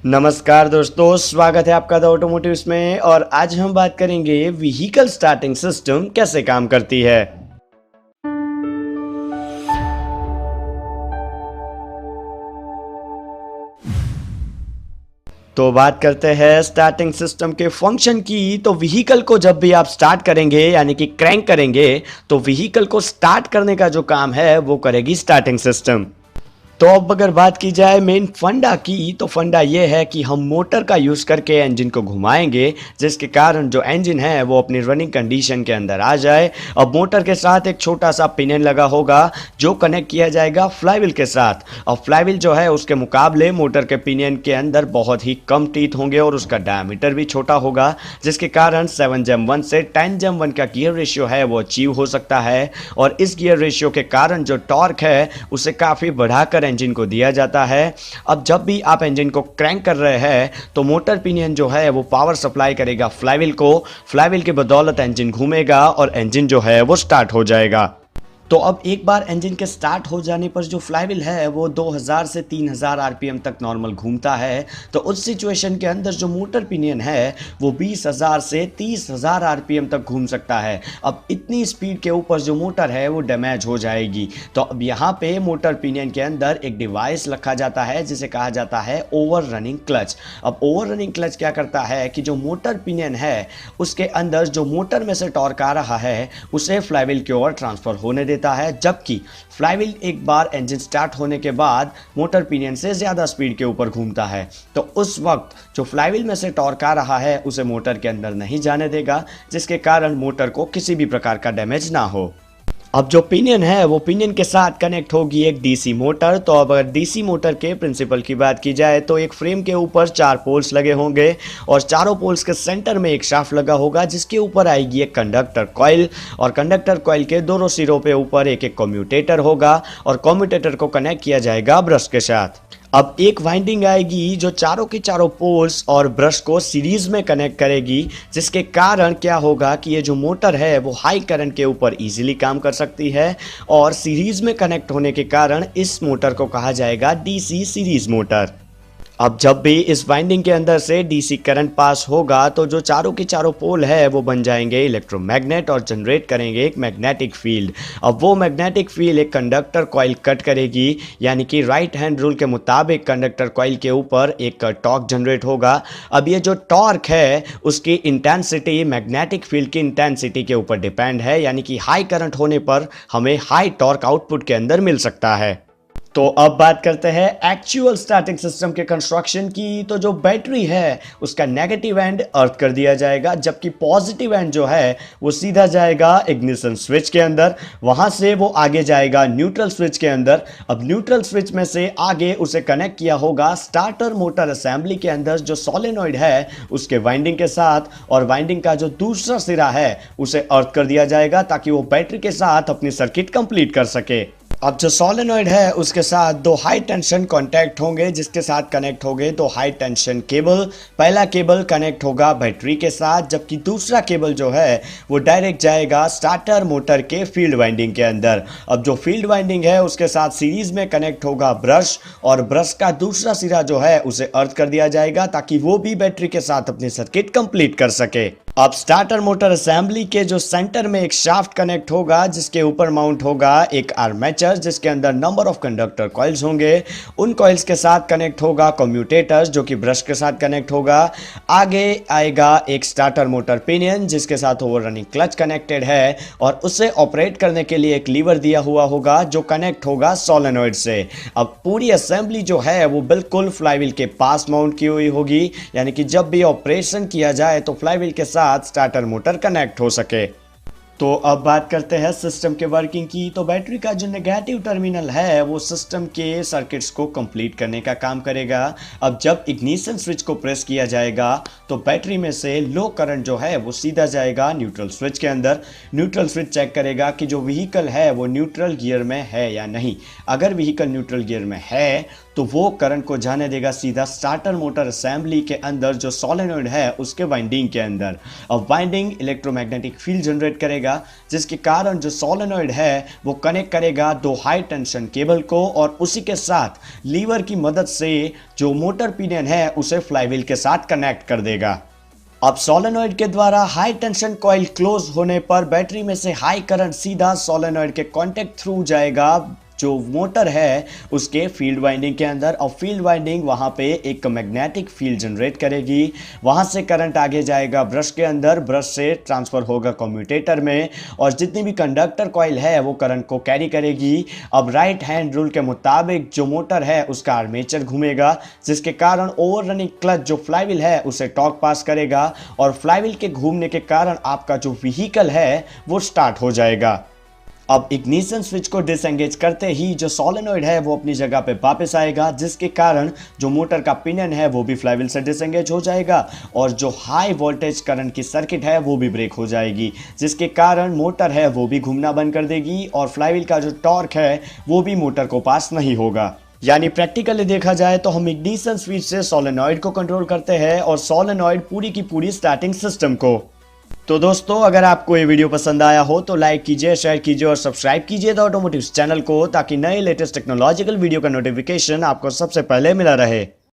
नमस्कार दोस्तों, स्वागत है आपका द ऑटोमोटिव्स में। और आज हम बात करेंगे व्हीकल स्टार्टिंग सिस्टम कैसे काम करती है। तो बात करते हैं स्टार्टिंग सिस्टम के फंक्शन की। तो व्हीकल को जब भी आप स्टार्ट करेंगे यानी कि क्रैंक करेंगे तो व्हीकल को स्टार्ट करने का जो काम है वो करेगी स्टार्टिंग सिस्टम। तो अब अगर बात की जाए मेन फंडा की, तो फंडा ये है कि हम मोटर का यूज़ करके इंजन को घुमाएंगे, जिसके कारण जो इंजन है वो अपनी रनिंग कंडीशन के अंदर आ जाए। अब मोटर के साथ एक छोटा सा पिनियन लगा होगा जो कनेक्ट किया जाएगा फ्लाईव्हील के साथ। अब फ्लाईव्हील जो है उसके मुकाबले मोटर के पिनियन के अंदर बहुत ही कम टीथ होंगे और उसका डायमीटर भी छोटा होगा, जिसके कारण 7:1 से 10:1 का गियर रेशियो है वो अचीव हो सकता है। और इस गियर रेशियो के कारण जो टॉर्क है उसे काफ़ी बढ़ाकर इंजन को दिया जाता है। अब जब भी आप इंजन को क्रैंक कर रहे हैं तो मोटर पिनियन जो है वो पावर सप्लाई करेगा फ्लाईव्हील को। फ्लाईव्हील की बदौलत इंजन घूमेगा और इंजन जो है वो स्टार्ट हो जाएगा। तो अब एक बार इंजन के स्टार्ट हो जाने पर जो फ्लाईव्हील है वो 2000 से 3000 आरपीएम तक नॉर्मल घूमता है। तो उस सिचुएशन के अंदर जो मोटर पिनियन है वो 20,000 से 30,000 आरपीएम तक घूम सकता है। अब इतनी स्पीड के ऊपर जो मोटर है वो डैमेज हो जाएगी। तो अब यहाँ पे मोटर पिनियन के अंदर एक डिवाइस रखा जाता है जिसे कहा जाता है ओवर रनिंग क्लच। अब ओवर रनिंग क्लच क्या करता है कि जो मोटर पिनियन है उसके अंदर जो मोटर में से टॉर्क आ रहा है उसे फ्लाईव्हील की ओर ट्रांसफर होने देता है, जबकि फ्लाईव्हील एक बार इंजन स्टार्ट होने के बाद मोटर पिनियन से ज्यादा स्पीड के ऊपर घूमता है। तो उस वक्त जो फ्लाईव्हील में से टॉर्क आ रहा है उसे मोटर के अंदर नहीं जाने देगा, जिसके कारण मोटर को किसी भी प्रकार का डैमेज ना हो। अब जो पिनियन है वो पिनियन के साथ कनेक्ट होगी एक डीसी मोटर। तो अब अगर डीसी मोटर के प्रिंसिपल की बात की जाए तो एक फ्रेम के ऊपर 4 पोल्स लगे होंगे और चारों पोल्स के सेंटर में एक शाफ्ट लगा होगा जिसके ऊपर आएगी एक कंडक्टर कॉइल। और कंडक्टर कॉइल के दोनों सिरों पे ऊपर एक एक कम्यूटेटर होगा और कम्यूटेटर को कनेक्ट किया जाएगा ब्रश के साथ। अब एक वाइंडिंग आएगी जो चारों के चारों पोल्स और ब्रश को सीरीज में कनेक्ट करेगी, जिसके कारण क्या होगा कि ये जो मोटर है वो हाई करंट के ऊपर इजीली काम कर सकती है। और सीरीज में कनेक्ट होने के कारण इस मोटर को कहा जाएगा डीसी सीरीज मोटर। अब जब भी इस वाइंडिंग के अंदर से डीसी करंट पास होगा तो जो चारों के चारों पोल है वो बन जाएंगे इलेक्ट्रोमैग्नेट और जनरेट करेंगे एक मैग्नेटिक फील्ड। अब वो मैग्नेटिक फील्ड एक कंडक्टर कॉइल कट करेगी, यानी कि राइट हैंड रूल के मुताबिक कंडक्टर कॉइल के ऊपर एक टॉर्क जनरेट होगा। अब ये जो टॉर्क है उसकी इंटेंसिटी मैग्नेटिक फील्ड की इंटेंसिटी के ऊपर डिपेंड है, यानी कि हाई करंट होने पर हमें हाई टॉर्क आउटपुट के अंदर मिल सकता है। तो अब बात करते हैं एक्चुअल स्टार्टिंग सिस्टम के कंस्ट्रक्शन की। तो जो बैटरी है उसका नेगेटिव एंड अर्थ कर दिया जाएगा, जबकि पॉजिटिव एंड जो है वो सीधा जाएगा इग्निशन स्विच के अंदर। वहां से वो आगे जाएगा न्यूट्रल स्विच के अंदर। अब न्यूट्रल स्विच में से आगे उसे कनेक्ट किया होगा स्टार्टर मोटर असेंबली के अंदर जो सोलेनॉइड है उसके वाइंडिंग के साथ। और वाइंडिंग का जो दूसरा सिरा है उसे अर्थ कर दिया जाएगा ताकि वो बैटरी के साथ अपनी सर्किट कंप्लीट कर सके। अब जो सोलेनॉइड है उसके साथ 2 हाई टेंशन कॉन्टैक्ट होंगे जिसके साथ कनेक्ट होंगे 2 हाई टेंशन केबल। पहला केबल कनेक्ट होगा बैटरी के साथ, जबकि दूसरा केबल जो है वो डायरेक्ट जाएगा स्टार्टर मोटर के फील्ड वाइंडिंग के अंदर। अब जो फील्ड वाइंडिंग है उसके साथ सीरीज में कनेक्ट होगा ब्रश, और ब्रश का दूसरा सिरा जो है उसे अर्थ कर दिया जाएगा ताकि वो भी बैटरी के साथ अपनी सर्किट कंप्लीट कर सके। अब स्टार्टर मोटर असेंबली के जो सेंटर में एक शाफ्ट कनेक्ट होगा जिसके ऊपर माउंट होगा एक आर्मेचर जिसके अंदर नंबर ऑफ कंडक्टर कॉइल्स होंगे। उन कॉइल्स के साथ कनेक्ट होगा कम्यूटेटर्स जो कि ब्रश के साथ कनेक्ट होगा। आगे आएगा एक स्टार्टर मोटर पिनियन जिसके साथ ओवर रनिंग क्लच कनेक्टेड है और उसे ऑपरेट करने के लिए एक लीवर दिया हुआ होगा जो कनेक्ट होगा सोलेनॉइड से। अब पूरी असेंबली जो है वो बिल्कुल फ्लाईव्हील के पास माउंट की हुई होगी, यानी कि जब भी ऑपरेशन किया जाए तो फ्लाईव्हील के साथ स्टार्टर मोटर कनेक्ट हो सके। तो अब बात करते हैं सिस्टम के वर्किंग की। तो बैटरी का जो नेगेटिव टर्मिनल है वो सिस्टम के सर्किट्स को कंप्लीट करने का काम करेगा। अब जब इग्निशन स्विच को प्रेस किया जाएगा तो बैटरी में से लो करंट जो है वो सीधा जाएगा न्यूट्रल स्विच के अंदर। न्यूट्रल स्विच चेक करेगा कि जो व्हीकल है वो न्यूट्रल गियर में है या नहीं। अगर व्हीकल न्यूट्रल गियर में है तो वो करंट को जाने देगा सीधा स्टार्टर मोटर असेंबली के अंदर जो सोलेनॉइड है उसके वाइंडिंग के अंदर। अब वाइंडिंग इलेक्ट्रोमैग्नेटिक फील्ड जनरेट करेगा, जिसके कारण जो सोलेनॉइड है वो कनेक्ट करेगा दो हाई टेंशन केबल को और उसी के साथ लीवर की मदद से जो मोटर पिनियन है उसे फ्लाईव्हील के साथ कनेक्ट कर देगा। अब सोलेनॉइड के द्वारा हाई टेंशन कॉइल क्लोज होने पर बैटरी में से हाई करंट सीधा सोलेनॉइड के कांटेक्ट थ्रू जाएगा जो मोटर है उसके फील्ड वाइंडिंग के अंदर, और फील्ड वाइंडिंग वहां पे एक मैग्नेटिक फील्ड जनरेट करेगी। वहां से करंट आगे जाएगा ब्रश के अंदर, ब्रश से ट्रांसफर होगा कम्यूटेटर में, और जितनी भी कंडक्टर कॉइल है वो करंट को कैरी करेगी। अब राइट हैंड रूल के मुताबिक जो मोटर है उसका आर्मेचर घूमेगा, जिसके कारण ओवर रनिंग क्लच जो फ्लाईव्हील है उसे टॉर्क पास करेगा, और फ्लाईव्हील के घूमने के कारण आपका जो व्हीकल है वो स्टार्ट हो जाएगा। अब इग्निशन स्विच को डिसएंगेज करते ही जो सोलेनॉइड है वो अपनी जगह पे वापस आएगा, जिसके कारण जो मोटर का पिनियन है वो भी फ्लाईव्हील से डिसएंगेज हो जाएगा, और जो हाई वोल्टेज करंट की सर्किट है वो भी ब्रेक हो जाएगी, जिसके कारण मोटर है वो भी घूमना बंद कर देगी, और फ्लाईव्हील का जो टॉर्क है वो भी मोटर को पास नहीं होगा। यानी प्रैक्टिकली देखा जाए तो हम इग्निशन स्विच से सोलेनॉइड को कंट्रोल करते हैं और सोलेनॉइड पूरी की पूरी स्टार्टिंग सिस्टम को। तो दोस्तों, अगर आपको ये वीडियो पसंद आया हो तो लाइक कीजिए, शेयर कीजिए और सब्सक्राइब कीजिए द ऑटोमोटिव चैनल को, ताकि नए लेटेस्ट टेक्नोलॉजिकल वीडियो का नोटिफिकेशन आपको सबसे पहले मिला रहे।